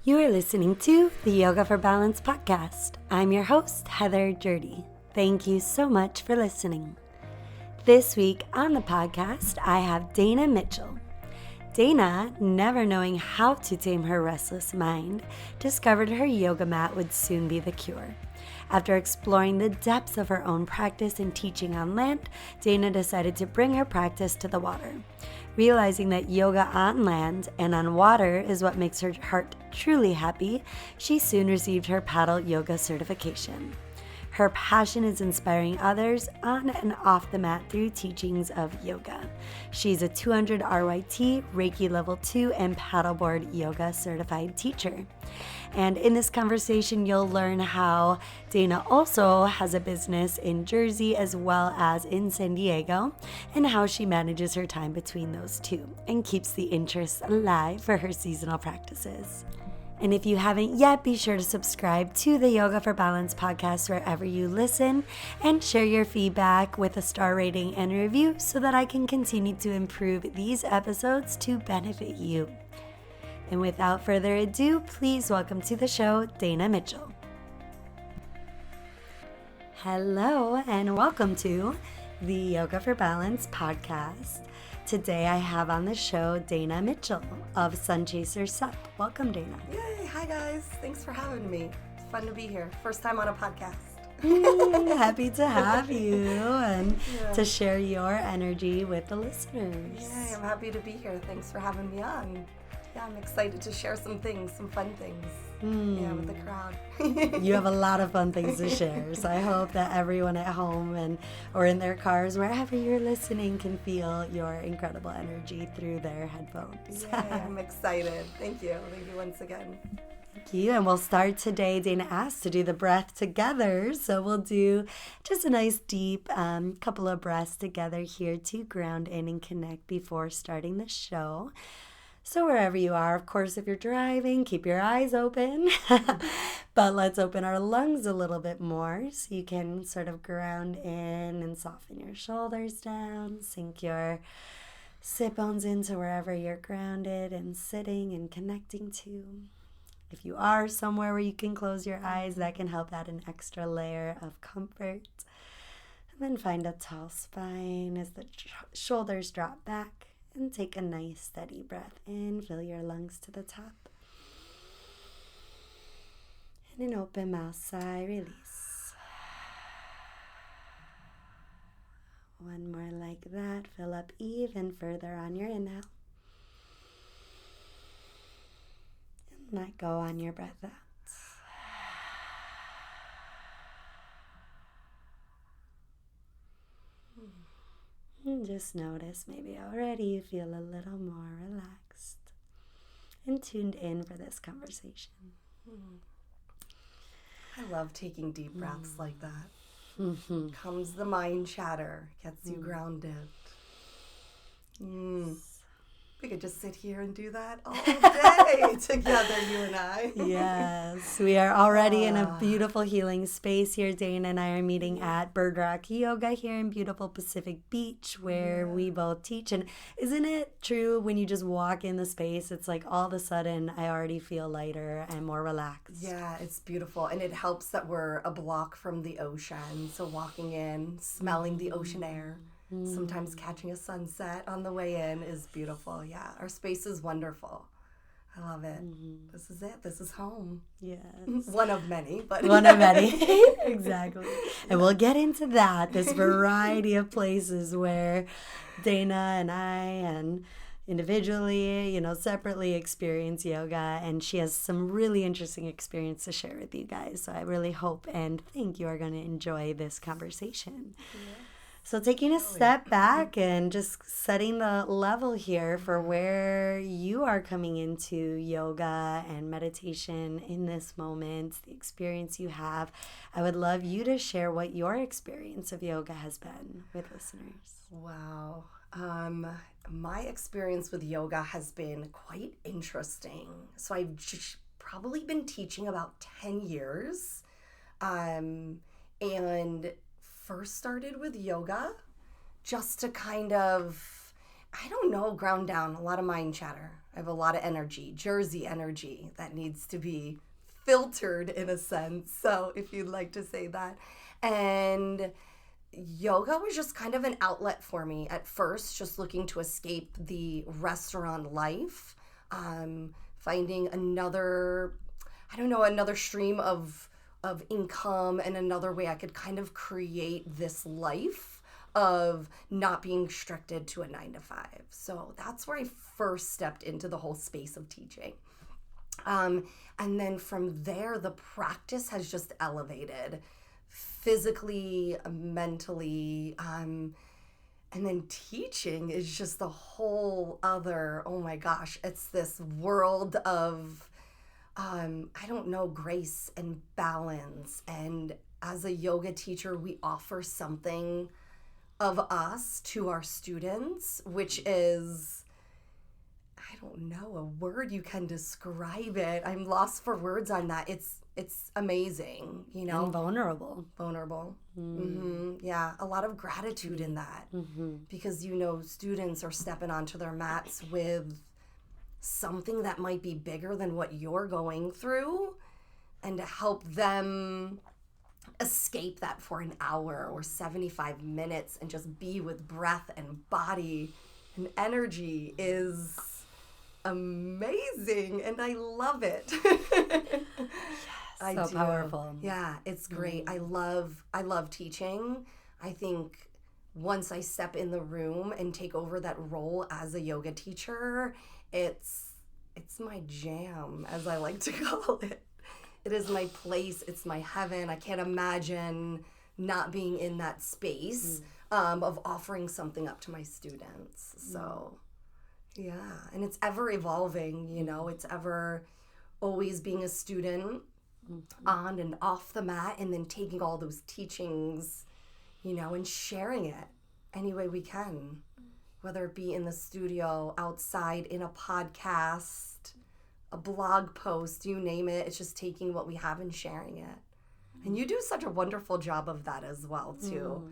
You are listening to the Yoga for Balance podcast. I'm your host, Heather Jurdy. Thank you so much for listening. This week on the podcast, I have Dana Mitchell. Dana, never knowing how to tame her restless mind, discovered her yoga mat would soon be the cure. After exploring the depths of her own practice and teaching on land, Dana decided to bring her practice to the water. Realizing that yoga on land and on water is what makes her heart truly happy, she soon received her paddle yoga certification. Her passion is inspiring others on and off the mat through teachings of yoga. She's a 200 RYT, Reiki Level 2, and paddleboard yoga certified teacher. And in this conversation, you'll learn how Dana also has a business in Jersey as well as in San Diego, and how she manages her time between those two and keeps the interest alive for her seasonal practices. And if you haven't yet, be sure to subscribe to the Yoga for Balance podcast wherever you listen and share your feedback with a star rating and review so that I can continue to improve these episodes to benefit you. And without further ado, please welcome to the show, Dana Mitchell. Hello, and welcome to the Yoga for Balance podcast. Today I have on the show Dana Mitchell of Sunchaser SUP. Welcome, Dana. Yay! Hi, guys. Thanks for having me. It's fun to be here. First time on a podcast. Happy to have you and to share your energy with the listeners. Yay! I'm happy to be here. Thanks for having me on. Yeah, I'm excited to share some things, some fun things. Yeah, with the crowd. You have a lot of fun things to share, so I hope that everyone at home or in their cars, wherever you're listening, can feel your incredible energy through their headphones. Yay, I'm excited. Thank you. Thank you once again. Thank you. And we'll start today. Dana asked to do the breath together, so we'll do just a nice deep couple of breaths together here to ground in and connect before starting the show. So wherever you are, of course, if you're driving, keep your eyes open. But let's open our lungs a little bit more so you can sort of ground in and soften your shoulders down. Sink your sit bones into wherever you're grounded and sitting and connecting to. If you are somewhere where you can close your eyes, that can help add an extra layer of comfort. And then find a tall spine as the shoulders drop back. And take a nice steady breath in, fill your lungs to the top. And an open mouth sigh, release. One more like that, fill up even further on your inhale. And let go on your breath out. And just notice maybe already you feel a little more relaxed and tuned in for this conversation. I love taking deep breaths like that. Comes the mind chatter, gets you grounded. We could just sit here and do that all day together, you and I. Yes, we are already in a beautiful healing space here. Dana and I are meeting at Bird Rock Yoga here in beautiful Pacific Beach where we both teach. And isn't it true when you just walk in the space, it's like all of a sudden I already feel lighter and more relaxed. Yeah, it's beautiful. And it helps that we're a block from the ocean. So walking in, smelling the ocean air. Sometimes catching a sunset on the way in is beautiful. Yeah, our space is wonderful. I love it. This is it. This is home. Yes. One of many, but one of many. Exactly. And we'll get into that, this variety of places where Dana and I and individually, separately experience yoga, and she has some really interesting experience to share with you guys. So I really hope and think you are going to enjoy this conversation. Yeah. So taking a step back and just setting the level here for where you are coming into yoga and meditation in this moment, the experience you have, I would love you to share what your experience of yoga has been with listeners. Wow. My experience with yoga has been quite interesting. So I've probably been teaching about 10 years. And first started with yoga just to kind of, ground down a lot of mind chatter. I have a lot of energy, Jersey energy, that needs to be filtered in a sense. So if you'd like to say that. And yoga was just kind of an outlet for me at first, just looking to escape the restaurant life, finding another, I don't know, another stream of income and another way I could kind of create this life of not being restricted to a 9 to 5. So that's where I first stepped into the whole space of teaching. And then from there, the practice has just elevated physically, mentally, and then teaching is just the whole other, oh my gosh, it's this world of, I don't know, grace and balance. And as a yoga teacher, we offer something of us to our students, which is, I don't know, a word you can describe it. I'm lost for words on that. It's amazing, you know. And vulnerable. Vulnerable. Yeah, a lot of gratitude in that. Because, you know, students are stepping onto their mats with something that might be bigger than what you're going through, and to help them escape that for an hour or 75 minutes and just be with breath and body and energy is amazing, and I love it. So powerful. Yeah, it's great. I love teaching. I think once I step in the room and take over that role as a yoga teacher, it's my jam, as I like to call it. It is my place. It's my heaven. I can't imagine not being in that space of offering something up to my students. So, yeah. And it's ever evolving, you know. It's ever always being a student on and off the mat, and then taking all those teachings, you know, and sharing it any way we can. Whether it be in the studio, outside, in a podcast, a blog post, you name it. It's just taking what we have and sharing it. And you do such a wonderful job of that as well, too.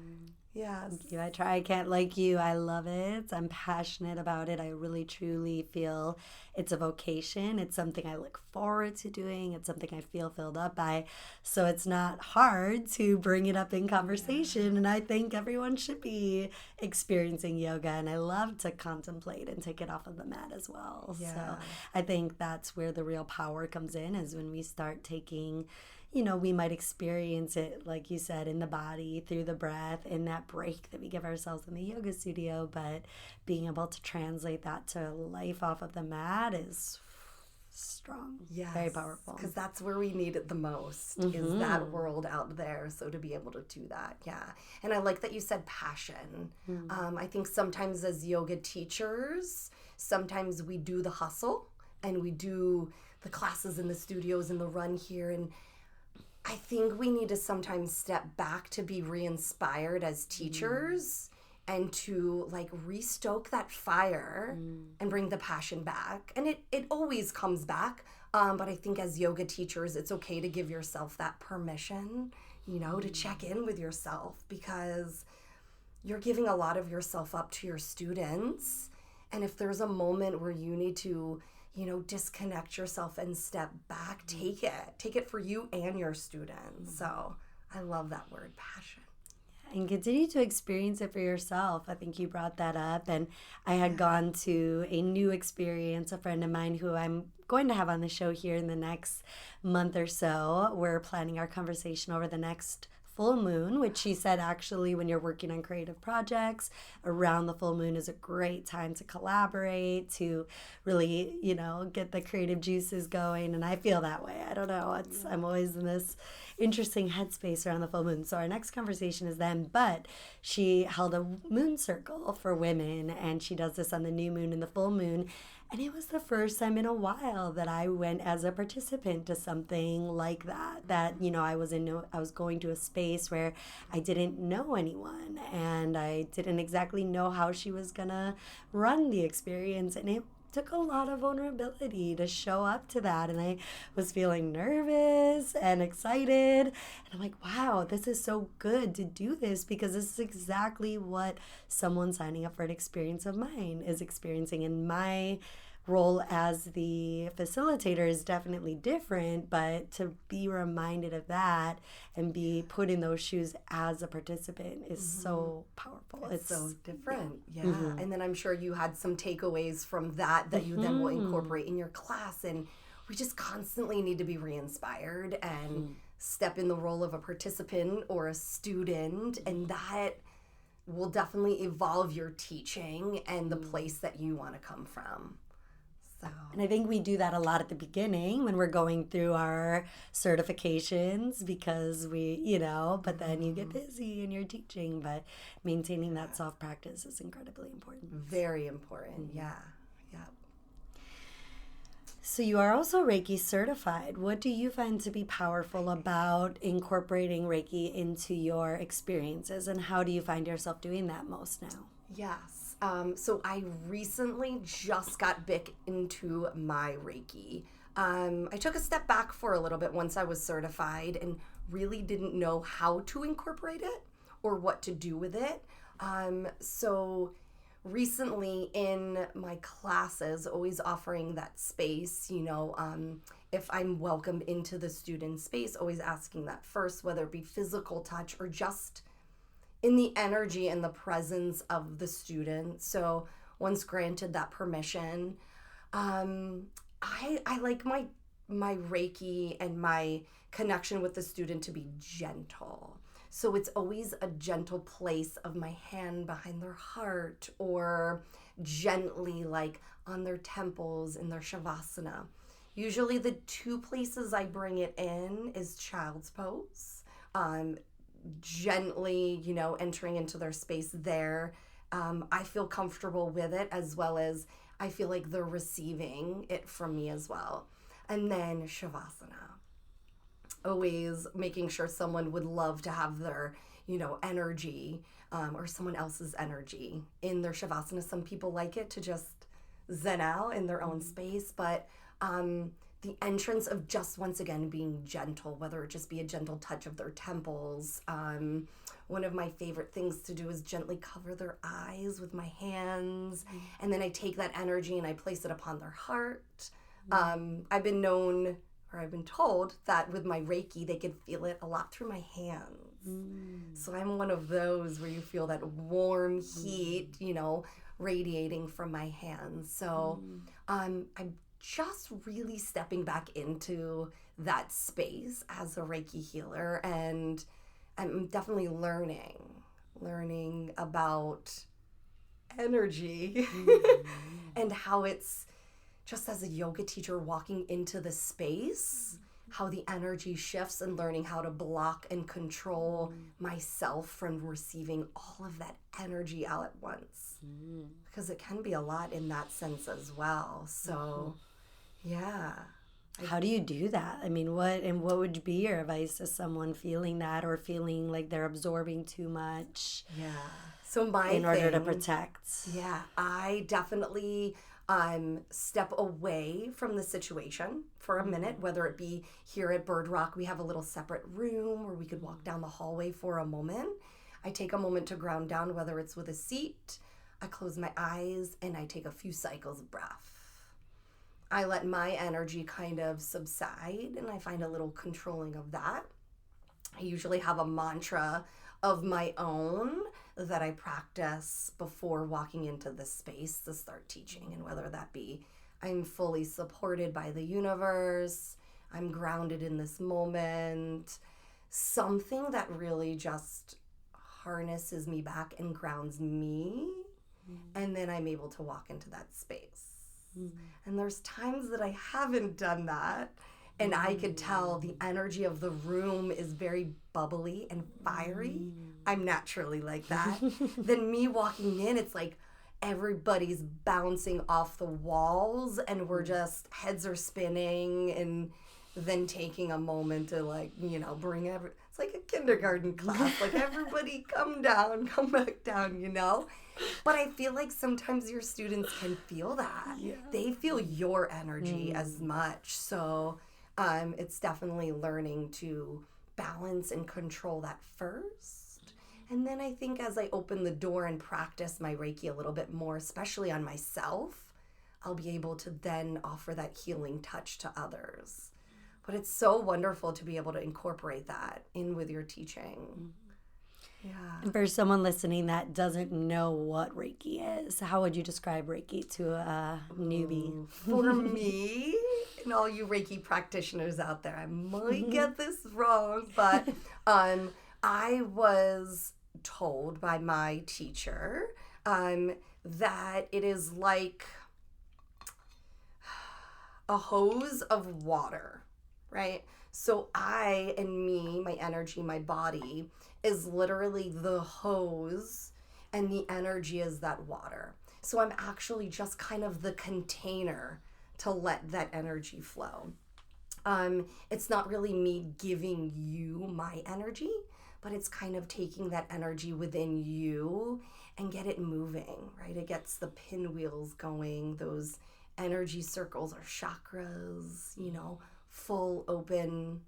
Yes. Thank you. I try. I can't like you. I love it. I'm passionate about it. I really, truly feel it's a vocation. It's something I look forward to doing. It's something I feel filled up by. So it's not hard to bring it up in conversation. And I think everyone should be experiencing yoga. And I love to contemplate and take it off of the mat as well. Yeah. So I think that's where the real power comes in, is when we start taking, you know, we might experience it, like you said, in the body, through the breath, in that break that we give ourselves in the yoga studio, but being able to translate that to life off of the mat is strong. Yes. Very powerful. Because that's where we need it the most, is that world out there. So to be able to do that, yeah. And I like that you said passion. I think sometimes as yoga teachers, sometimes we do the hustle and we do the classes in the studios and the run here, and I think we need to sometimes step back to be re-inspired as teachers and to like restoke that fire and bring the passion back. And it always comes back. But I think as yoga teachers, it's okay to give yourself that permission, you know, to check in with yourself, because you're giving a lot of yourself up to your students. And if there's a moment where you need to, you know, disconnect yourself and step back, take it for you and your students. So I love that word, passion. And continue to experience it for yourself. I think you brought that up. And I had gone to a new experience, a friend of mine who I'm going to have on the show here in the next month or so. We're planning our conversation over the next full moon, which she said actually when you're working on creative projects, around the full moon is a great time to collaborate, to really, you know, get the creative juices going. And I feel that way. I don't know. I'm always in this interesting headspace around the full moon. So our next conversation is then, but she held a moon circle for women, and she does this on the new moon and the full moon. And it was the first time in a while that I went as a participant to something like that, you know, I was going to a space where I didn't know anyone, and I didn't exactly know how she was gonna run the experience. And it took a lot of vulnerability to show up to that. And I was feeling nervous and excited. And I'm like, wow, this is so good to do this, because this is exactly what someone signing up for an experience of mine is experiencing. And my role as the facilitator is definitely different, but to be reminded of that and be put in those shoes as a participant is so powerful. It's so different. Yeah. And then I'm sure you had some takeaways from that you then will incorporate in your class. And we just constantly need to be re-inspired and step in the role of a participant or a student. And that will definitely evolve your teaching and the place that you want to come from. So. And I think we do that a lot at the beginning when we're going through our certifications because but then you get busy and you're teaching, but maintaining that soft practice is incredibly important. Very important, yeah. So you are also Reiki certified. What do you find to be powerful about incorporating Reiki into your experiences, and how do you find yourself doing that most now? Yes. So I recently just got back into my Reiki. I took a step back for a little bit once I was certified and really didn't know how to incorporate it or what to do with it. So recently in my classes, always offering that space, if I'm welcomed into the student space, always asking that first, whether it be physical touch or just in the energy and the presence of the student. So once granted that permission, I like my Reiki and my connection with the student to be gentle. So it's always a gentle place of my hand behind their heart or gently like on their temples in their shavasana. Usually the two places I bring it in is child's pose. Gently, entering into their space there. I feel comfortable with it, as well as I feel like they're receiving it from me as well. And then shavasana. Always making sure someone would love to have their, energy or someone else's energy in their shavasana. Some people like it to just zen out in their own space, but the entrance of just once again being gentle, whether it just be a gentle touch of their temples. One of my favorite things to do is gently cover their eyes with my hands, and then I take that energy and I place it upon their heart. I've been told that with my Reiki, they can feel it a lot through my hands. So I'm one of those where you feel that warm heat, radiating from my hands. So I'm just really stepping back into that space as a Reiki healer, and I'm definitely learning about energy and how it's just as a yoga teacher walking into the space, how the energy shifts, and learning how to block and control myself from receiving all of that energy all at once. Because it can be a lot in that sense as well. So, yeah. How do you do that? I mean, what would be your advice to someone feeling that or feeling like they're absorbing too much? Yeah. So in order to protect. Yeah, I definitely step away from the situation for a minute, whether it be here at Bird Rock, we have a little separate room where we could walk down the hallway for a moment. I take a moment to ground down, whether it's with a seat. I close my eyes and I take a few cycles of breath. I let my energy kind of subside, and I find a little controlling of that. I usually have a mantra of my own that I practice before walking into this space to start teaching, and whether that be I'm fully supported by the universe, I'm grounded in this moment, something that really just harnesses me back and grounds me, and then I'm able to walk into that space. And there's times that I haven't done that, and I could tell the energy of the room is very bubbly and fiery. I'm naturally like that. Then me walking in, it's like everybody's bouncing off the walls, and we're just, heads are spinning, and then taking a moment to bring it's like a kindergarten class, like everybody come back down. But I feel like sometimes your students can feel that. Yeah. They feel your energy as much. So it's definitely learning to balance and control that first. And then I think as I open the door and practice my Reiki a little bit more, especially on myself, I'll be able to then offer that healing touch to others. But it's so wonderful to be able to incorporate that in with your teaching. Yeah. And for someone listening that doesn't know what Reiki is, how would you describe Reiki to a newbie? For me, and all you Reiki practitioners out there, I might get this wrong, but I was told by my teacher that it is like a hose of water, right? So I and me, my energy, my body is literally the hose, and the energy is that water. So I'm actually just kind of the container to let that energy flow. It's not really me giving you my energy, but it's kind of taking that energy within you and get it moving, right? It gets the pinwheels going, those energy circles or chakras, full, open,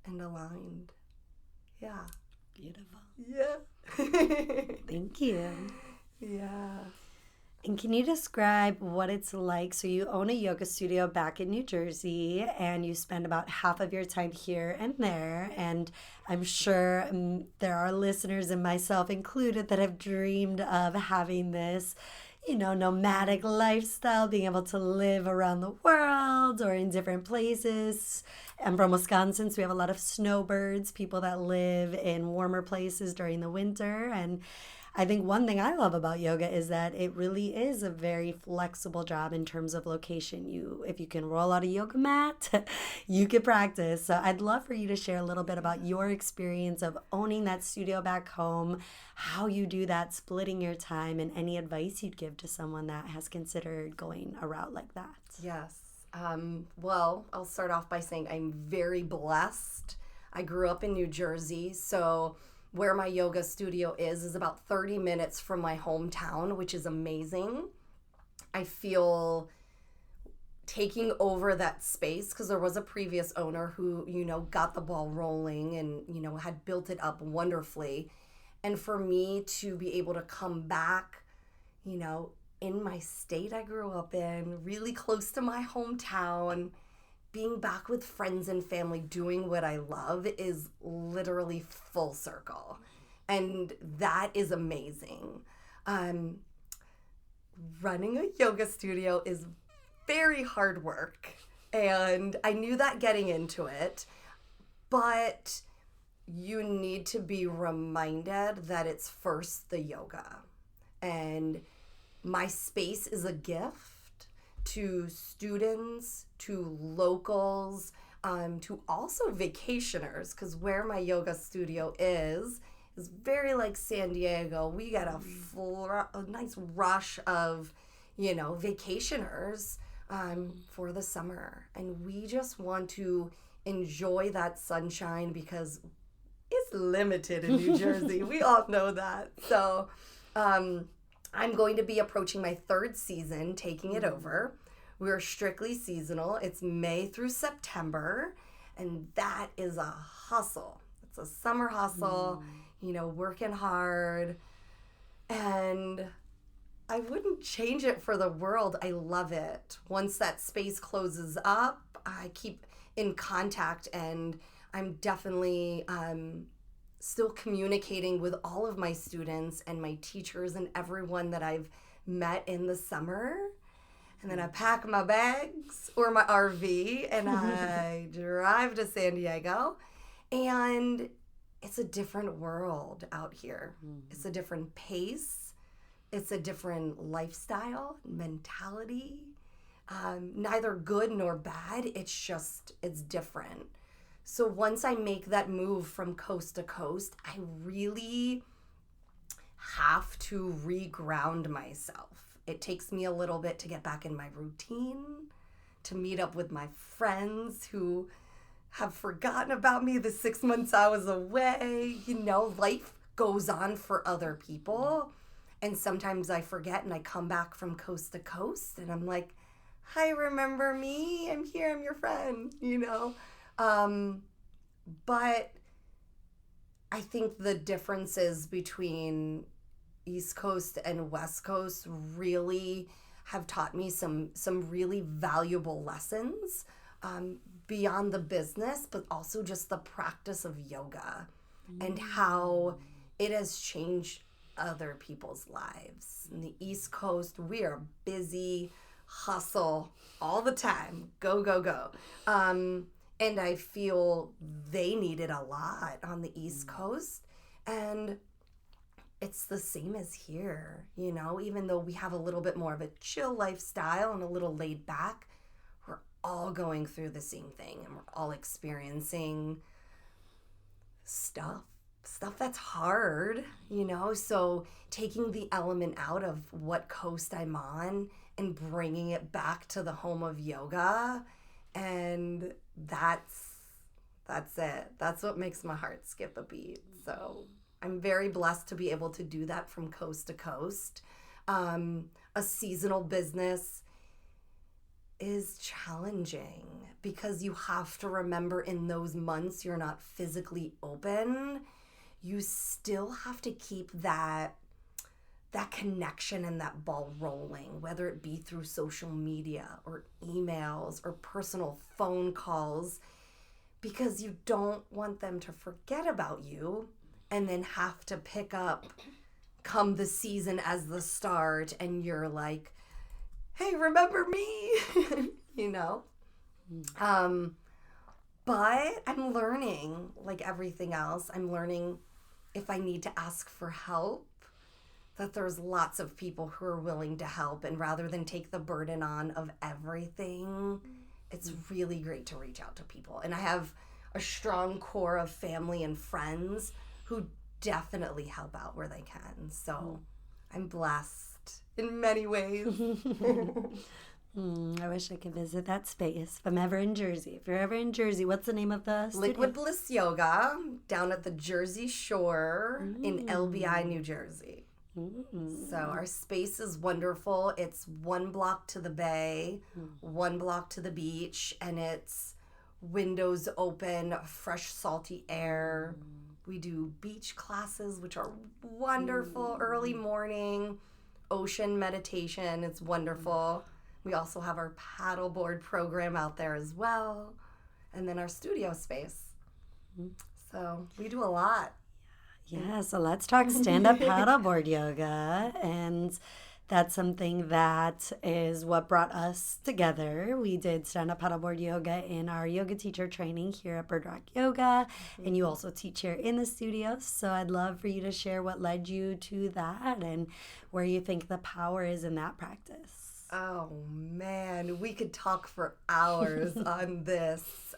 and aligned. Yeah. Beautiful. Yeah. Thank you. Yeah. And can you describe what it's like? So you own a yoga studio back in New Jersey, and you spend about half of your time here and there. And I'm sure there are listeners, and myself included, that have dreamed of having this, nomadic lifestyle, being able to live around the world or in different places. I'm from Wisconsin, so we have a lot of snowbirds, people that live in warmer places during the winter. And I think one thing I love about yoga is that it really is a very flexible job in terms of location. If you can roll out a yoga mat, you can practice. So I'd love for you to share a little bit about your experience of owning that studio back home, how you do that, splitting your time, and any advice you'd give to someone that has considered going a route like that. Yes. Well, I'll start off by saying I'm very blessed. I grew up in New Jersey, so where my yoga studio is about 30 minutes from my hometown, which is amazing. I feel taking over that space because there was a previous owner who, got the ball rolling and, had built it up wonderfully. And for me to be able to come back, in my state I grew up in, really close to my hometown, being back with friends and family doing what I love is literally full circle. And that is amazing. Running a yoga studio is very hard work. And I knew that getting into it. But you need to be reminded that it's first the yoga. And my space is a gift to students, to locals, to also vacationers, because where my yoga studio is very like San Diego. We get a nice rush of, vacationers for the summer. And we just want to enjoy that sunshine because it's limited in New Jersey. We all know that. So I'm going to be approaching my third season, taking it over. We're strictly seasonal. It's May through September, and that is a hustle. It's a summer hustle, working hard. And I wouldn't change it for the world. I love it. Once that space closes up, I keep in contact, and I'm definitely still communicating with all of my students and my teachers and everyone that I've met in the summer. And then I pack my bags or my RV and I drive to San Diego. And it's a different world out here. It's a different pace. It's a different lifestyle, mentality. Neither good nor bad. It's different. So once I make that move from coast to coast, I really have to reground myself. It takes me a little bit to get back in my routine, to meet up with my friends who have forgotten about me the 6 months I was away. Life goes on for other people. And sometimes I forget and I come back from coast to coast and I'm like, hi, remember me? I'm here, I'm your friend, But I think the differences between East Coast and West Coast really have taught me some really valuable lessons beyond the business, but also just the practice of yoga and how it has changed other people's lives. In the East Coast, we are busy, hustle all the time, go, go, go. And I feel they need it a lot on the East Coast. And it's the same as here, you know, even though we have a little bit more of a chill lifestyle and a little laid back, we're all going through the same thing and we're all experiencing stuff that's hard, you know. So taking the element out of what coast I'm on and bringing it back to the home of yoga, and that's it. That's what makes my heart skip a beat. So I'm very blessed to be able to do that from coast to coast. A seasonal business is challenging because you have to remember in those months you're not physically open, you still have to keep that connection and that ball rolling, whether it be through social media or emails or personal phone calls, because you don't want them to forget about you and then have to pick up come the season as the start and you're like, hey, remember me? You know? But I'm learning, like everything else, I'm learning if I need to ask for help, that there's lots of people who are willing to help, and rather than take the burden on of everything, it's really great to reach out to people. And I have a strong core of family and friends who definitely help out where they can. So I'm blessed in many ways. I wish I could visit that space if I'm ever in Jersey. If you're ever in Jersey, what's the name of the studio? Liquid Bliss Yoga down at the Jersey Shore in LBI, New Jersey. So our space is wonderful. It's 1 block to the bay, 1 block to the beach, and it's windows open, fresh, salty air. We do beach classes, which are wonderful, early morning, ocean meditation. It's wonderful. We also have our paddleboard program out there as well, and then our studio space. So we do a lot. Yeah, so let's talk stand-up paddleboard yoga, and that's something that is what brought us together. We did stand-up paddleboard yoga in our yoga teacher training here at Bird Rock Yoga, and you also teach here in the studio, so I'd love for you to share what led you to that and where you think the power is in that practice. Oh man, we could talk for hours on this.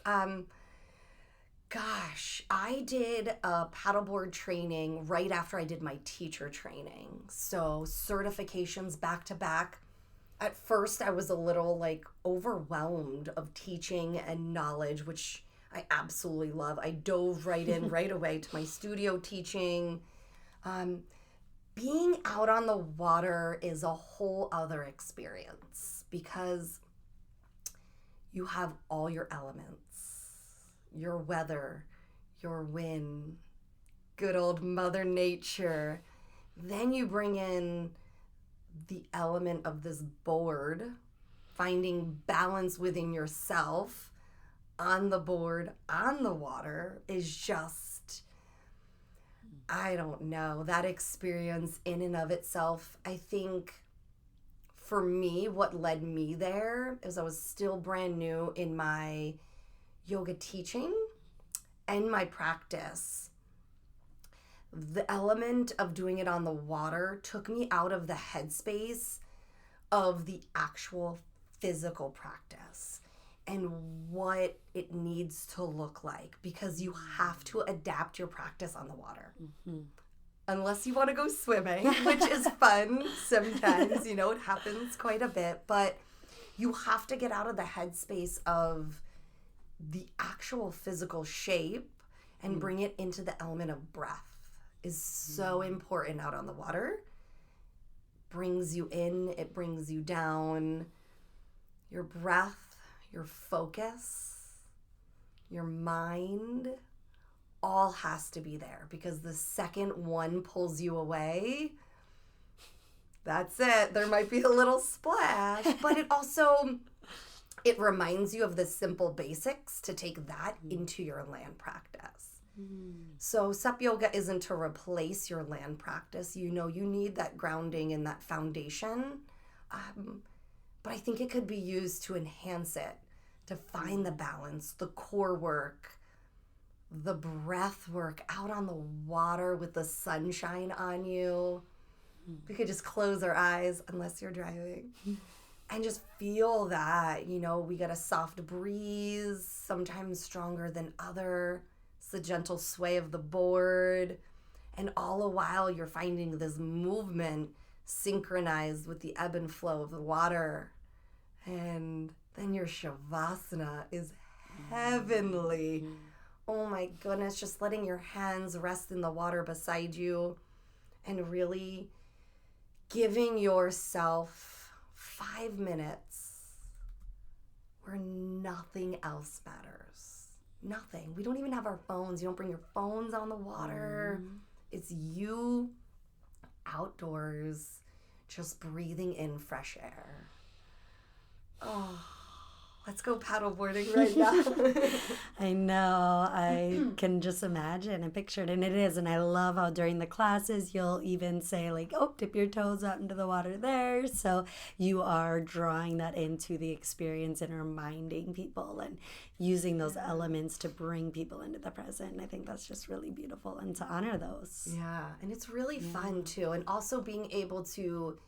Gosh, I did a paddleboard training right after I did my teacher training. So certifications back to back. At first, I was a little overwhelmed of teaching and knowledge, which I absolutely love. I dove right in right away to my studio teaching. Being out on the water is a whole other experience because you have all your elements. Your weather, your wind, good old Mother Nature. Then you bring in the element of this board, finding balance within yourself on the board, on the water is just, I don't know, that experience in and of itself. I think for me, what led me there is I was still brand new in my yoga teaching and my practice. The element of doing it on the water took me out of the headspace of the actual physical practice and what it needs to look like, because you have to adapt your practice on the water. Unless you want to go swimming, which is fun sometimes, it happens quite a bit, but you have to get out of the headspace of the actual physical shape and bring it into the element of breath is so important out on the water. Brings you in, it brings you down. Your breath, your focus, your mind, all has to be there, because the second one pulls you away, That's it. There might be a little splash, but it reminds you of the simple basics to take that into your land practice. So SUP yoga isn't to replace your land practice. You need that grounding and that foundation. But I think it could be used to enhance it, to find the balance, the core work, the breath work out on the water with the sunshine on you. We could just close our eyes, unless you're driving, and just feel that, we get a soft breeze, sometimes stronger than other. It's the gentle sway of the board. And all the while you're finding this movement synchronized with the ebb and flow of the water. And then your shavasana is heavenly. Oh my goodness, just letting your hands rest in the water beside you and really giving yourself 5 minutes where nothing else matters. Nothing. We don't even have our phones. You don't bring your phones on the water. It's you outdoors just breathing in fresh air. Oh, let's go paddleboarding right now. I know. I can just imagine and picture it. And it is. And I love how during the classes, you'll even say like, oh, dip your toes out into the water there. So you are drawing that into the experience and reminding people and using those elements to bring people into the present. And I think that's just really beautiful and to honor those. Yeah. And it's really fun too. And also being able to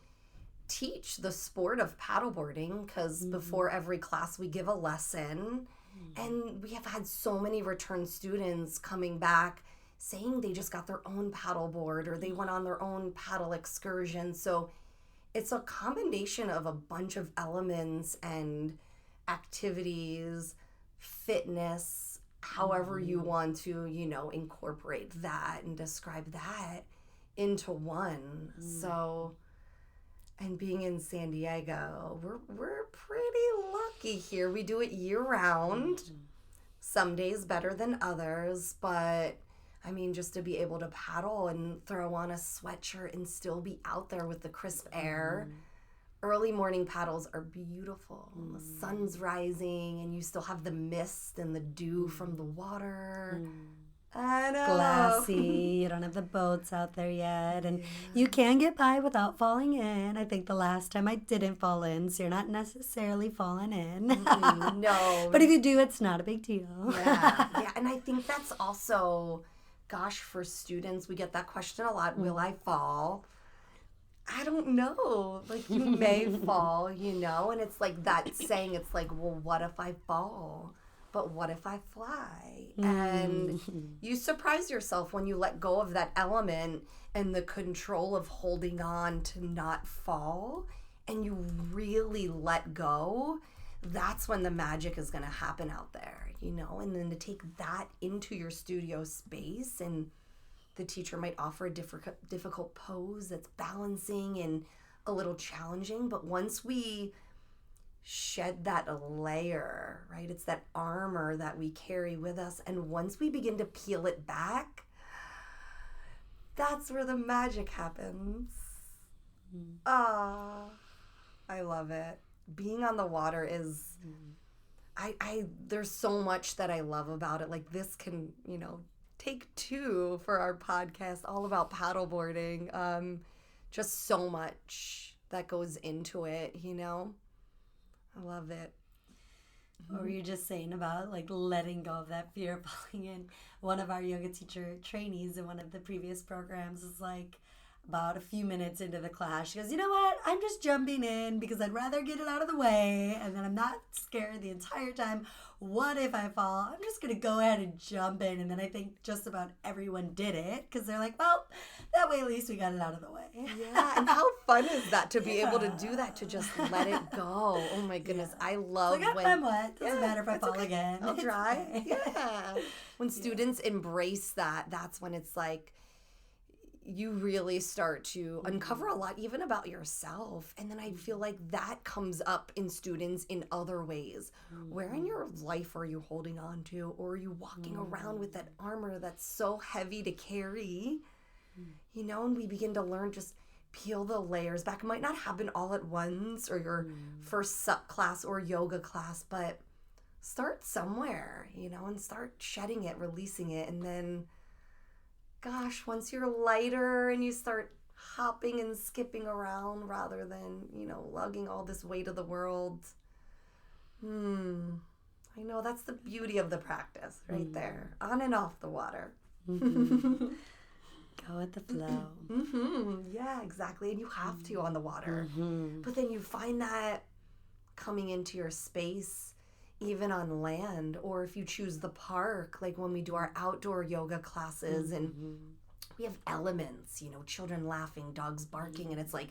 teach the sport of paddleboarding, because before every class we give a lesson, and we have had so many return students coming back saying they just got their own paddleboard or they went on their own paddle excursion. So it's a combination of a bunch of elements and activities, fitness, however you want to, incorporate that and describe that into one. So, and being in San Diego, we're pretty lucky here. We do it year round. Some days better than others, but I mean, just to be able to paddle and throw on a sweatshirt and still be out there with the crisp air. Early morning paddles are beautiful. The sun's rising and you still have the mist and the dew from the water. I know. Glassy. You don't have the boats out there yet. And you can get by without falling in. I think the last time I didn't fall in, so you're not necessarily falling in. No. But if you do, it's not a big deal. Yeah. And I think that's also, gosh, for students, we get that question a lot. Will I fall? I don't know. Like, you may fall, and it's like that saying, it's like, well, what if I fall? But what if I fly? And you surprise yourself when you let go of that element and the control of holding on to not fall, and you really let go. That's when the magic is going to happen out there, and then to take that into your studio space, and the teacher might offer a difficult pose that's balancing and a little challenging. But once we shed that layer, right? It's that armor that we carry with us. And once we begin to peel it back, that's where the magic happens. I love it. Being on the water is, there's so much that I love about it. Like, this can, take 2 for our podcast, all about paddleboarding. Just so much that goes into it, I love it. What were you just saying about like letting go of that fear of falling in? One of our yoga teacher trainees in one of the previous programs is like, about a few minutes into the class, she goes, you know what? I'm just jumping in because I'd rather get it out of the way, and then I'm not scared the entire time. What if I fall? I'm just going to go ahead and jump in. And then I think just about everyone did it because they're like, well, that way at least we got it out of the way. Yeah, and how fun is that to be able to do that, to just let it go. Oh my goodness, I love when... I'm wet. Doesn't matter if I fall again. I'll try. Okay. Yeah. When students embrace that, that's when it's like, you really start to uncover a lot even about yourself. And then I feel like that comes up in students in other ways. Where in your life are you holding on to, or are you walking around with that armor that's so heavy to carry? And we begin to learn, just peel the layers back. It might not happen all at once or your first SUP class or yoga class, but start somewhere, and start shedding it, releasing it. And then, gosh, once you're lighter and you start hopping and skipping around rather than, lugging all this weight of the world. I know, that's the beauty of the practice right there. On and off the water. Go with the flow. Yeah, exactly. And you have to on the water. But then you find that coming into your space, even on land, or if you choose the park, like when we do our outdoor yoga classes and we have elements, children laughing, dogs barking, and it's like,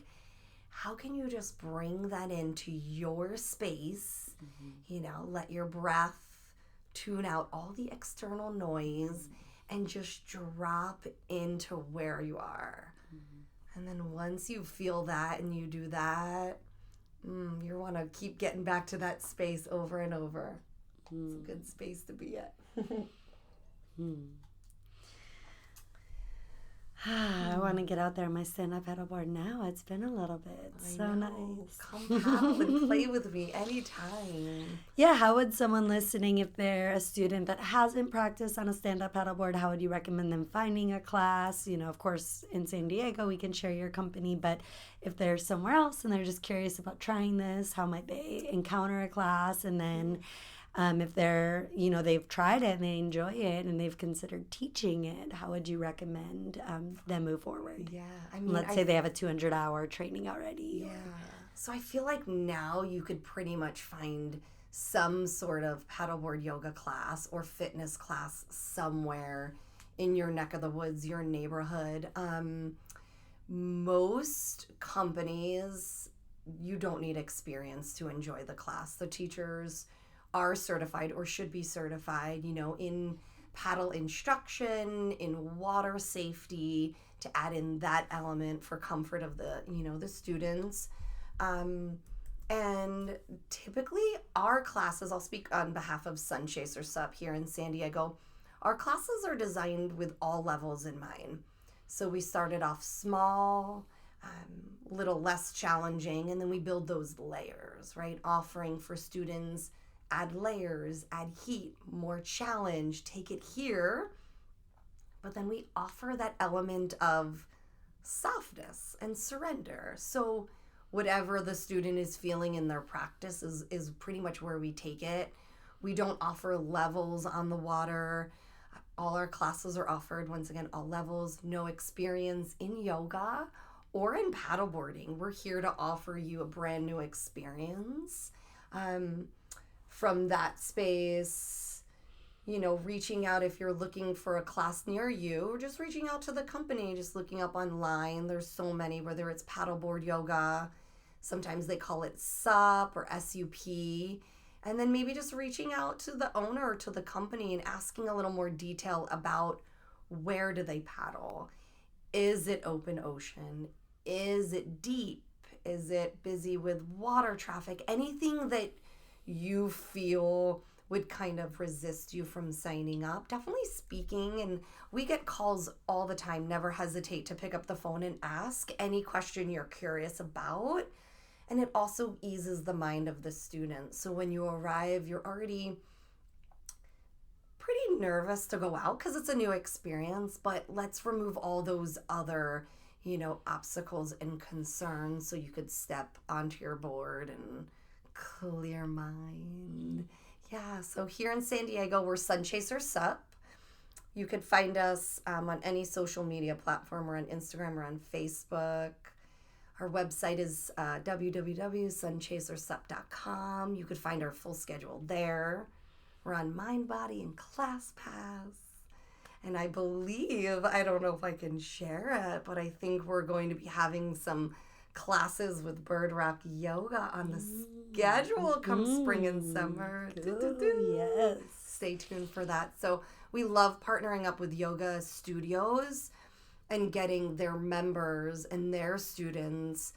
how can you just bring that into your space, let your breath tune out all the external noise and just drop into where you are. And then once you feel that and you do that, you want to keep getting back to that space over and over. It's a good space to be at. I want to get out there on my stand-up paddleboard now. It's been a little bit. So nice. Come paddle and play with me anytime. Yeah, how would someone listening, if they're a student that hasn't practiced on a stand-up paddleboard, how would you recommend them finding a class? Of course, in San Diego, we can share your company, but if they're somewhere else and they're just curious about trying this, how might they encounter a class? And then if they're, they've tried it and they enjoy it and they've considered teaching it, how would you recommend them move forward? Yeah. Let's say they have a 200-hour training already. Yeah. So I feel like now you could pretty much find some sort of paddleboard yoga class or fitness class somewhere in your neck of the woods, your neighborhood. Most companies, you don't need experience to enjoy the class. The teachers are certified or should be certified, in paddle instruction, in water safety, to add in that element for comfort of the, the students. And typically our classes, I'll speak on behalf of Sunchaser SUP here in San Diego, our classes are designed with all levels in mind. So we started off small, little less challenging, and then we build those layers, right? Offering for students, add layers, add heat, more challenge, take it here. But then we offer that element of softness and surrender. So whatever the student is feeling in their practice is pretty much where we take it. We don't offer levels on the water. All our classes are offered, once again, all levels, no experience in yoga or in paddleboarding. We're here to offer you a brand new experience. From that space, reaching out if you're looking for a class near you, or just reaching out to the company, just looking up online. There's so many, whether it's paddleboard yoga, sometimes they call it SUP or SUP, and then maybe just reaching out to the owner or to the company and asking a little more detail about where do they paddle. Is it open ocean? Is it deep? Is it busy with water traffic? Anything that you feel would kind of resist you from signing up, definitely speaking. And we get calls all the time. Never hesitate to pick up the phone and ask any question you're curious about. And it also eases the mind of the student. So when you arrive, you're already pretty nervous to go out because it's a new experience, but let's remove all those other, obstacles and concerns so you could step onto your board and clear mind. Yeah, so here in San Diego, we're Sunchaser SUP. You could find us on any social media platform. We're on Instagram, we're on Facebook. Our website is www.sunchasersup.com. You could find our full schedule there. We're on Mind, Body, and ClassPass. And I believe, I don't know if I can share it, but I think we're going to be having some classes with Bird Rock Yoga on the schedule come spring and summer. Yes. Stay tuned for that. So we love partnering up with yoga studios and getting their members and their students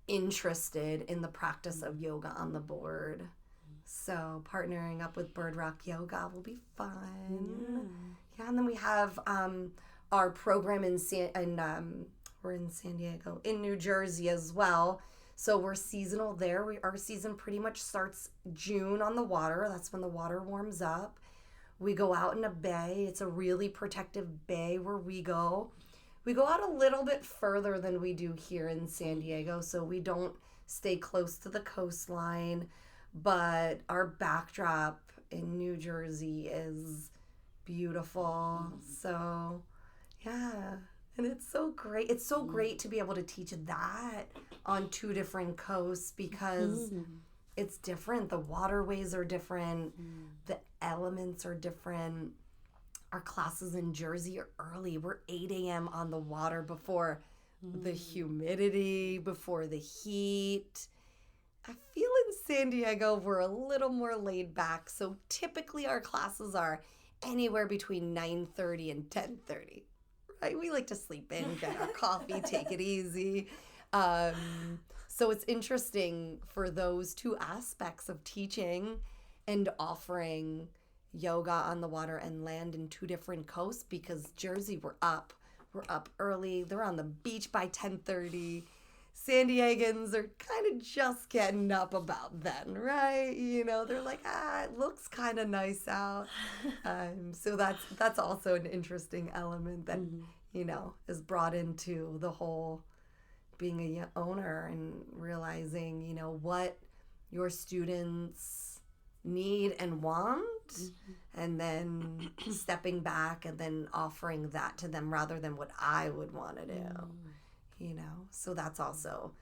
interested in the practice of yoga on the board. So partnering up with Bird Rock Yoga will be fun. Yeah, and then we have our program in We're in San Diego, in New Jersey as well. So we're seasonal there. Our season pretty much starts June on the water. That's when the water warms up. We go out in a bay. It's a really protective bay where we go. We go out a little bit further than we do here in San Diego, so we don't stay close to the coastline. But our backdrop in New Jersey is beautiful. So, yeah. And it's so great. It's so great to be able to teach that on two different coasts because it's different. The waterways are different. The elements are different. Our classes in Jersey are early. We're 8 a.m. on the water before the humidity, before the heat. I feel in San Diego we're a little more laid back. So typically our classes are anywhere between 9:30 and 10:30. Right? We like to sleep in, get our coffee, take it easy. So it's interesting for those two aspects of teaching and offering yoga on the water and land in two different coasts because Jersey, we're up early. They're on the beach by 10:30. San Diegans are kind of just getting up about then, right? You know, they're like, it looks kind of nice out. So that's also an interesting element that, you know, is brought into the whole being a owner and realizing, you know, what your students need and want, and then stepping back and then offering that to them rather than what I would want to do. You know, so that's also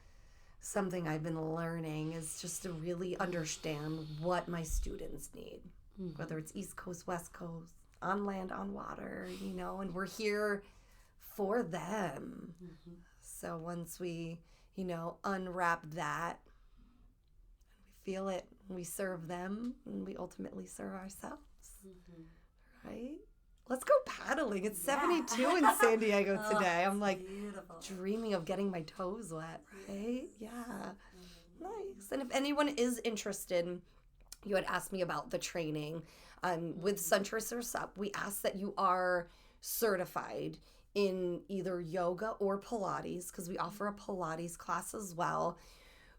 something I've been learning is just to really understand what my students need, whether it's East Coast, West Coast, on land, on water, you know, and we're here for them. So once we, you know, unwrap that, we feel it, we serve them, and we ultimately serve ourselves, right? Let's go paddling. It's 72 in San Diego today. I'm like dreaming of getting my toes wet, right? Yeah. Nice. And if anyone is interested, you had asked me about the training. With Suntress or SUP, we ask that you are certified in either yoga or Pilates because we offer a Pilates class as well.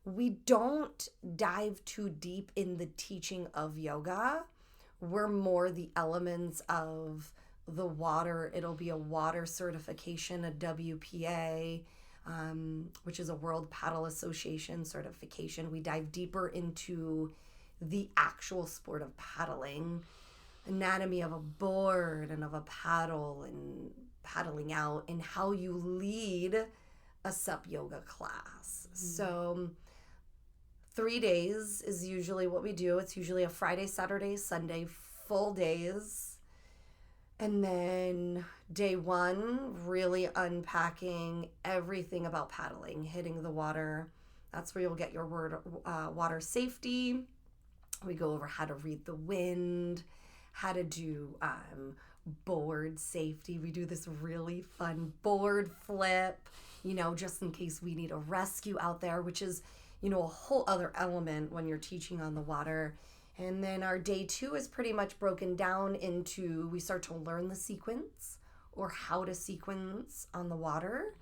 We don't dive too deep in the teaching of yoga. We're more the elements of the water. It'll be a water certification, a WPA, which is a World Paddle Association certification. We dive deeper into the actual sport of paddling, anatomy of a board and of a paddle and paddling out, and how you lead a SUP yoga class. So 3 days is usually what we do. It's usually a Friday, Saturday, Sunday, full days. And then day one, really unpacking everything about paddling, hitting the water. That's where you'll get your water safety. We go over how to read the wind, how to do board safety. We do this really fun board flip, you know, just in case we need a rescue out there, which is, you know, a whole other element when you're teaching on the water. And then our day two is pretty much broken down into, we start to learn the sequence or how to sequence on the water.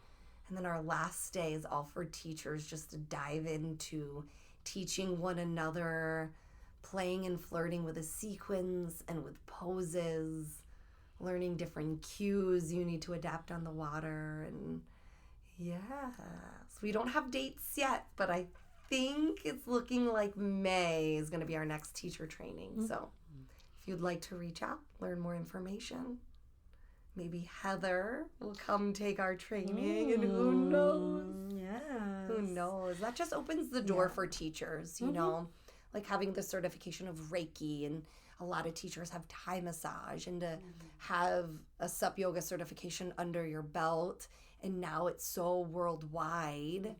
And then our last day is all for teachers just to dive into teaching one another, playing and flirting with a sequence and with poses, learning different cues you need to adapt on the water. And yeah, so we don't have dates yet, but I think it's looking like May is going to be our next teacher training. So if you'd like to reach out, learn more information, maybe Heather will come take our training, and who knows? Who knows? That just opens the door for teachers, you know, like having the certification of Reiki, and a lot of teachers have Thai massage, and to have a SUP yoga certification under your belt, and now it's so worldwide.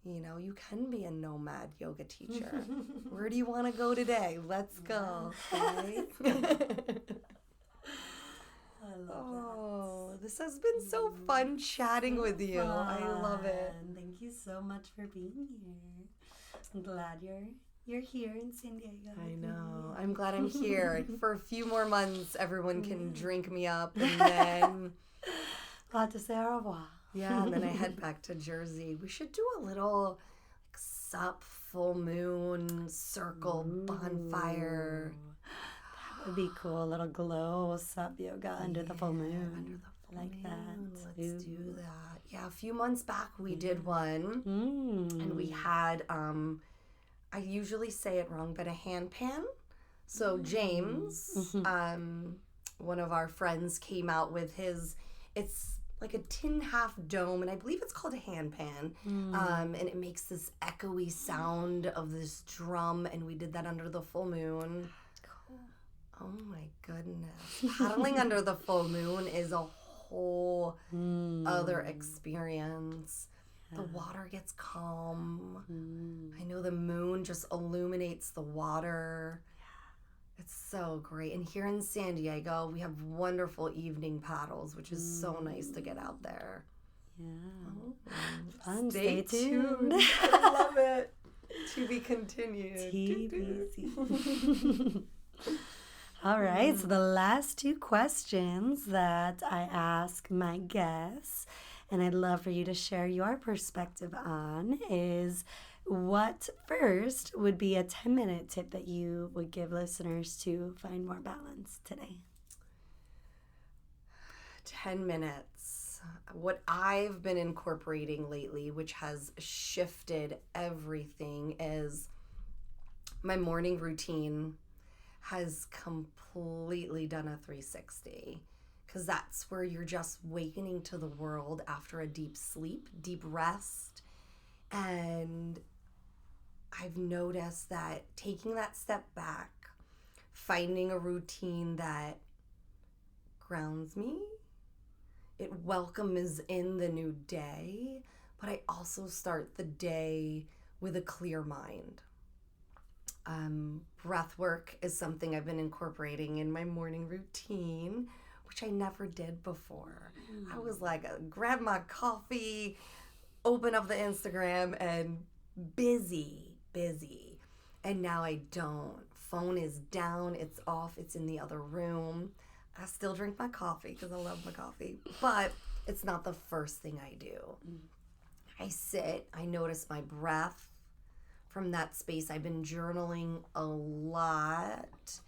You know, you can be a nomad yoga teacher. Where do you want to go today? Let's go. Right? I love that. This has been so fun chatting with you. I love it. Thank you so much for being here. I'm glad you're here in San Diego. I know. I'm glad I'm here. For a few more months, everyone can drink me up, and then Glad to say au revoir. Yeah, and then I head back to Jersey. We should do a little SUP, full moon, circle, bonfire. That would be cool. A little glow SUP yoga under the full moon. Under the full like moon. that. Let's do that. Yeah, a few months back we did one, and we had, I usually say it wrong, but a hand pan. So James, one of our friends, came out with it's like a tin half dome, and I believe it's called a hand pan. And it makes this echoey sound of this drum, and we did that under the full moon. Cool. Oh my goodness. Paddling under the full moon is a whole other experience. The water gets calm. I know the moon just illuminates the water. It's so great. And here in San Diego, we have wonderful evening paddles, which is so nice to get out there. Yeah. Fun. Stay tuned. I love it. To be continued. TBC. All right. So the last two questions that I ask my guests, and I'd love for you to share your perspective on, is what first would be a 10-minute tip that you would give listeners to find more balance today? 10 minutes. What I've been incorporating lately, which has shifted everything, is my morning routine has completely done a 360. Because that's where you're just wakening to the world after a deep sleep, deep rest. And I've noticed that taking that step back, finding a routine that grounds me, it welcomes in the new day, but I also start the day with a clear mind. Breath work is something I've been incorporating in my morning routine, which I never did before. I was like, grab my coffee, open up the Instagram, and busy. And now I don't. Phone is down, it's off, it's in the other room. I still drink my coffee because I love my coffee, but it's not the first thing I do. I sit, I notice my breath. From that space, I've been journaling a lot,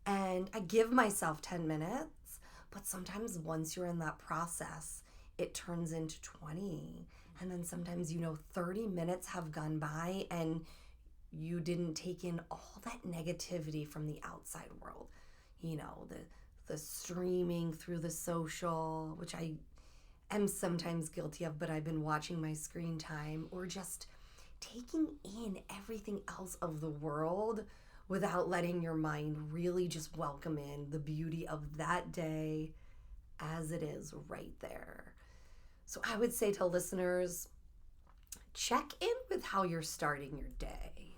and I give myself 10 minutes, but sometimes once you're in that process, it turns into 20. And then sometimes, 30 minutes have gone by and you didn't take in all that negativity from the outside world. The streaming through the social, which I am sometimes guilty of, but I've been watching my screen time, or just taking in everything else of the world without letting your mind really just welcome in the beauty of that day as it is right there. So I would say to listeners, check in with how you're starting your day.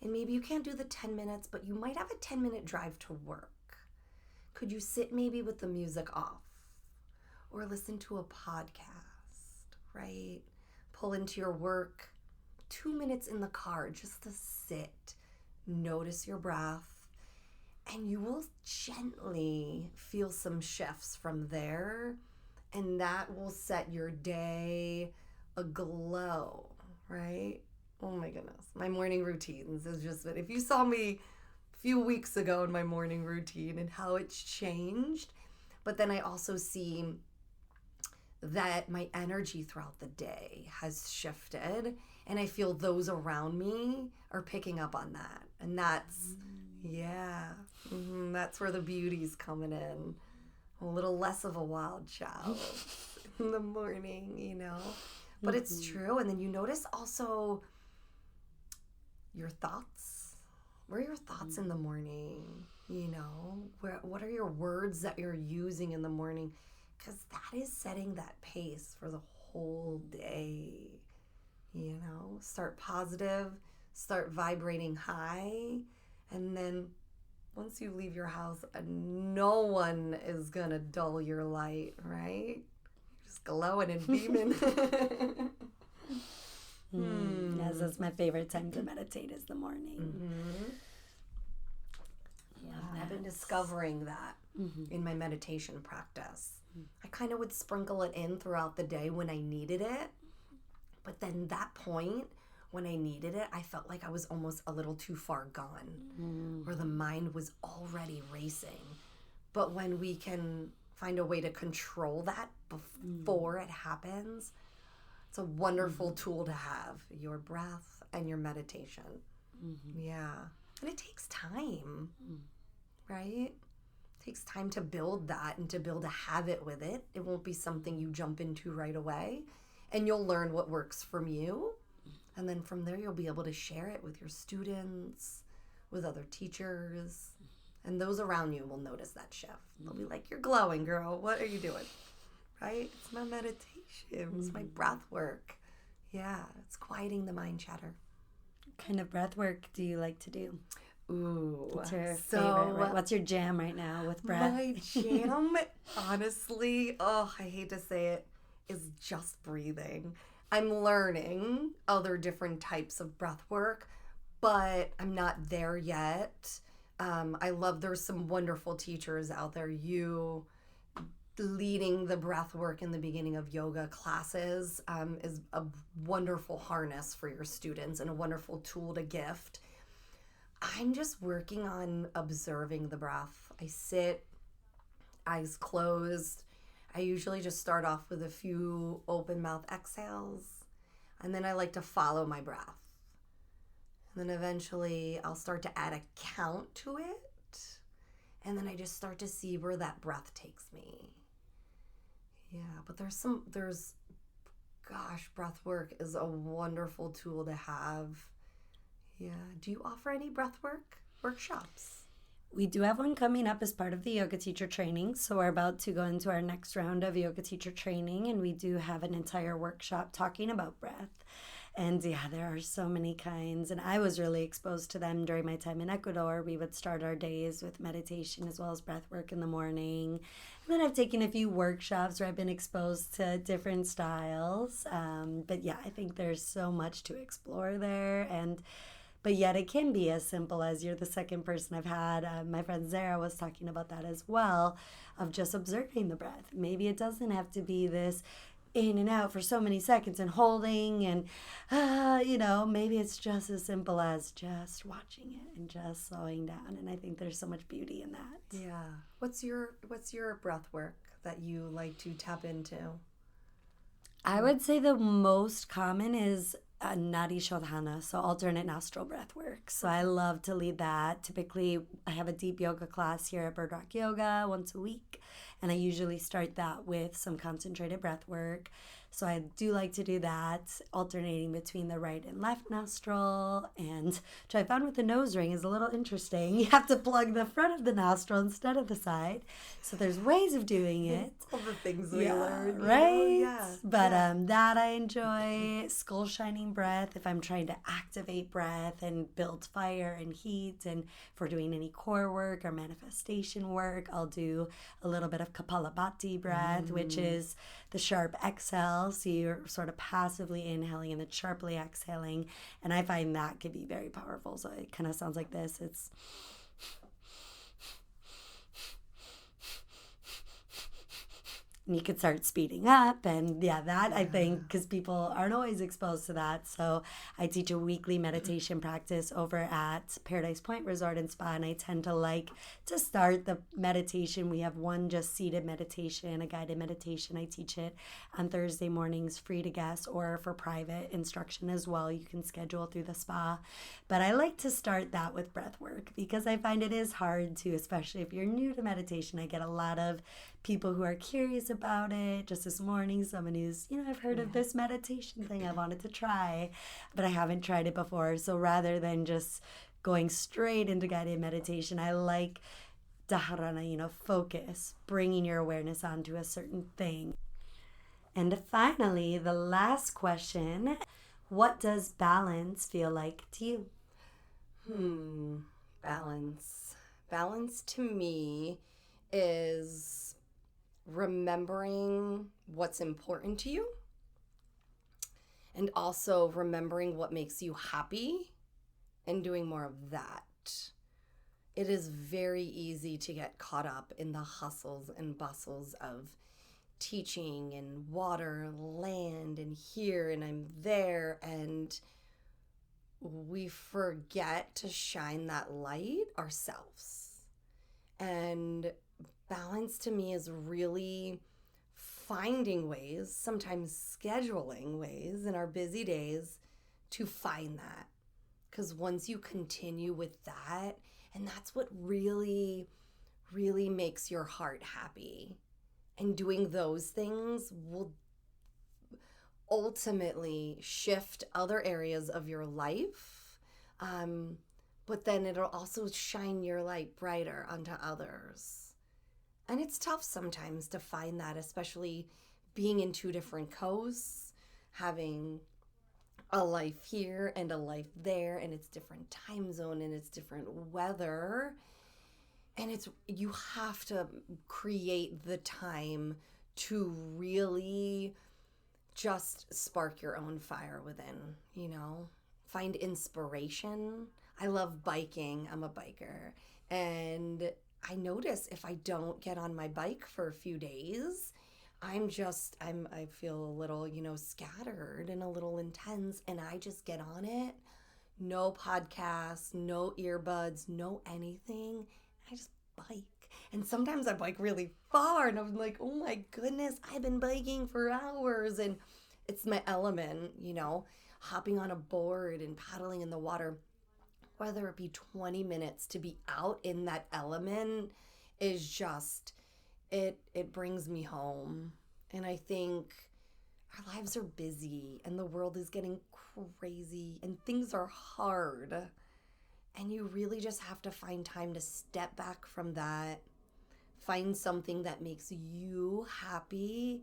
And maybe you can't do the 10 minutes, but you might have a 10-minute drive to work. Could you sit maybe with the music off or listen to a podcast, right? Pull into your work, 2 minutes in the car just to sit, notice your breath, and you will gently feel some shifts from there. And that will set your day aglow, right? Oh my goodness. My morning routines has just been, if you saw me a few weeks ago in my morning routine and how it's changed, but then I also see that my energy throughout the day has shifted, and I feel those around me are picking up on that. And that's, that's where the beauty's coming in. A little less of a wild child in the morning, But it's true. And then you notice also your thoughts. Where are your thoughts in the morning? What are your words that you're using in the morning? Because that is setting that pace for the whole day. Start positive, start vibrating high, and then once you leave your house, no one is going to dull your light, right? You're just glowing and beaming. Yes, that's my favorite time to meditate is the morning. I've been discovering that. in my meditation practice. I kind of would sprinkle it in throughout the day when I needed it. But then that point when I needed it, I felt like I was almost a little too far gone, where the mind was already racing. But when we can find a way to control that before it happens, it's a wonderful tool to have, your breath and your meditation. Yeah. And it takes time, right? It takes time to build that and to build a habit with it. It won't be something you jump into right away. And you'll learn what works from you. And then from there, you'll be able to share it with your students, with other teachers. And those around you will notice that shift. They'll be like, you're glowing, girl. What are you doing? Right? It's my meditation. It's my breath work. Yeah, it's quieting the mind chatter. What kind of breath work do you like to do? Ooh. What's your favorite? What's your jam right now with breath? My jam, honestly, I hate to say it, is just breathing. I'm learning other different types of breath work, but I'm not there yet. There's some wonderful teachers out there. You leading the breath work in the beginning of yoga classes is a wonderful harness for your students and a wonderful tool to gift. I'm just working on observing the breath. I sit, eyes closed. I usually just start off with a few open mouth exhales, and then I like to follow my breath. And then eventually I'll start to add a count to it, and then I just start to see where that breath takes me. Yeah, but breath work is a wonderful tool to have. Yeah. Do you offer any breath work workshops? We do have one coming up as part of the yoga teacher training. So we're about to go into our next round of yoga teacher training, and we do have an entire workshop talking about breath. And yeah, there are so many kinds, and I was really exposed to them during my time in Ecuador. We would start our days with meditation as well as breath work in the morning. And then I've taken a few workshops where I've been exposed to different styles. But yeah, I think there's so much to explore there. But yet it can be as simple as, you're the second person I've had. My friend Zara was talking about that as well, of just observing the breath. Maybe it doesn't have to be this in and out for so many seconds and holding and, maybe it's just as simple as just watching it and just slowing down. And I think there's so much beauty in that. Yeah. What's your breath work that you like to tap into? I would say the most common is Nadi Shodhana, so alternate nostril breath work. So I love to lead that. Typically, I have a deep yoga class here at Bird Rock Yoga once a week, and I usually start that with some concentrated breath work. So I do like to do that, alternating between the right and left nostril. And which I found with the nose ring is a little interesting. You have to plug the front of the nostril instead of the side. So there's ways of doing it. All the things we learn, right? Yeah. But that I enjoy. Skull shining breath if I'm trying to activate breath and build fire and heat. And if we're doing any core work or manifestation work, I'll do a little bit of Kapalabhati breath, which is the sharp exhale. So you're sort of passively inhaling and then sharply exhaling. And I find that can be very powerful. So it kind of sounds like this. It's and you could start speeding up. And that I think, because people aren't always exposed to that. So I teach a weekly meditation practice over at Paradise Point Resort and Spa, and I tend to like to start the meditation. We have one just seated meditation, a guided meditation. I teach it on Thursday mornings, free to guests, or for private instruction as well. You can schedule through the spa. But I like to start that with breath work, because I find it is hard to, especially if you're new to meditation. I get a lot of people who are curious about it. Just this morning, someone who's, I've heard of this meditation thing I wanted to try, but I haven't tried it before. So rather than just going straight into guided meditation, I like dharana, focus, bringing your awareness onto a certain thing. And finally, the last question, what does balance feel like to you? Balance. Balance to me is remembering what's important to you, and also remembering what makes you happy and doing more of that. it is very easy to get caught up in the hustles and bustles of teaching and water, land, and here, and I'm there, and we forget to shine that light ourselves. And balance to me is really finding ways, sometimes scheduling ways in our busy days to find that. Because once you continue with that, and that's what really, really makes your heart happy. And doing those things will ultimately shift other areas of your life. But then it'll also shine your light brighter onto others. And it's tough sometimes to find that, especially being in two different coasts, having a life here and a life there, and it's different time zone and it's different weather. And you have to create the time to really just spark your own fire within, find inspiration. I love biking. I'm a biker. And I notice if I don't get on my bike for a few days, I feel a little, scattered and a little intense, and I just get on it. No podcasts, no earbuds, no anything. I just bike. And sometimes I bike really far, and I'm like, oh my goodness, I've been biking for hours, and it's my element, hopping on a board and paddling in the water, whether it be 20 minutes to be out in that element is just, it brings me home. And I think our lives are busy and the world is getting crazy and things are hard. And you really just have to find time to step back from that, find something that makes you happy,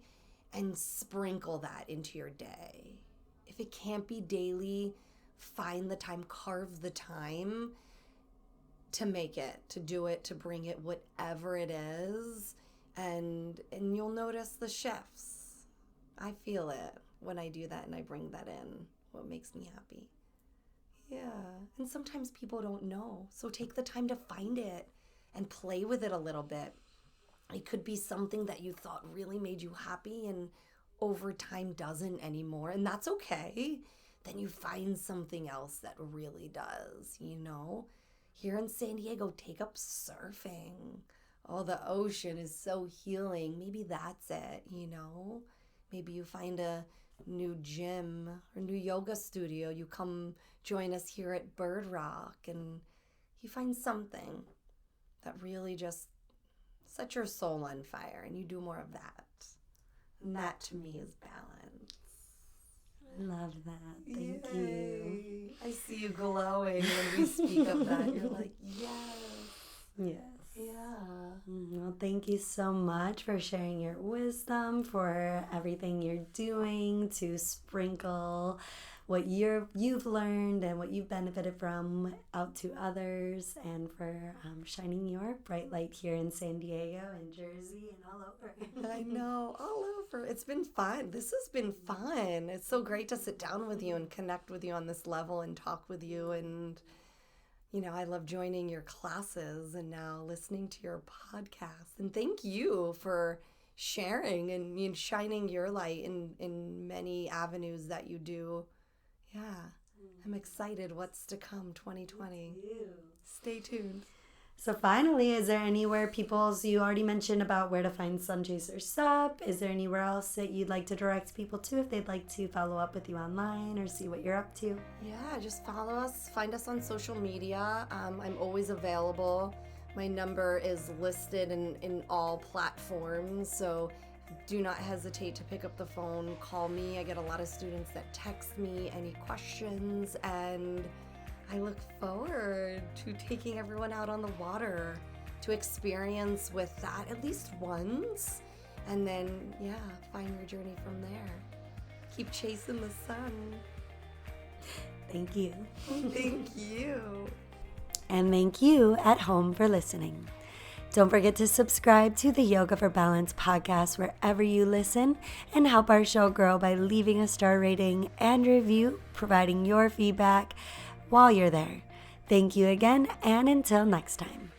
and sprinkle that into your day. If it can't be daily, find the time, carve the time to make it, to do it, to bring it, whatever it is, and you'll notice the shifts. I feel it when I do that and I bring that in, what makes me happy. Yeah, and sometimes people don't know, so take the time to find it and play with it a little bit. It could be something that you thought really made you happy and over time doesn't anymore, and that's okay. Then you find something else that really does, Here in San Diego, take up surfing. Oh, the ocean is so healing. Maybe that's it, Maybe you find a new gym or new yoga studio. You come join us here at Bird Rock and you find something that really just sets your soul on fire and you do more of that. And that to me is balance. Love that. Thank you. I see you glowing when we speak of that. You're like, yes. Yes. Yeah. Well, thank you so much for sharing your wisdom, for everything you're doing to sprinkle what you've learned and what you've benefited from out to others, and for shining your bright light here in San Diego and Jersey and all over. I know, all over. It's been fun. This has been fun. It's so great to sit down with you and connect with you on this level and talk with you. And, I love joining your classes and now listening to your podcast. And thank you for sharing and shining your light in many avenues that you do. Yeah, I'm excited what's to come 2020. Stay tuned. So finally, is there anywhere you already mentioned about where to find Sunchaser SUP? Is there anywhere else that you'd like to direct people to if they'd like to follow up with you online or see what you're up to? Yeah, just follow us, find us on social media. I'm always available. My number is listed in all platforms, so do not hesitate to pick up the phone, call me. I get a lot of students that text me any questions, and I look forward to taking everyone out on the water to experience with that at least once, and then, find your journey from there. Keep chasing the sun. Thank you. Thank you. And thank you at home for listening. Don't forget to subscribe to the Yoga for Balance podcast wherever you listen, and help our show grow by leaving a star rating and review, providing your feedback while you're there. Thank you again, and until next time.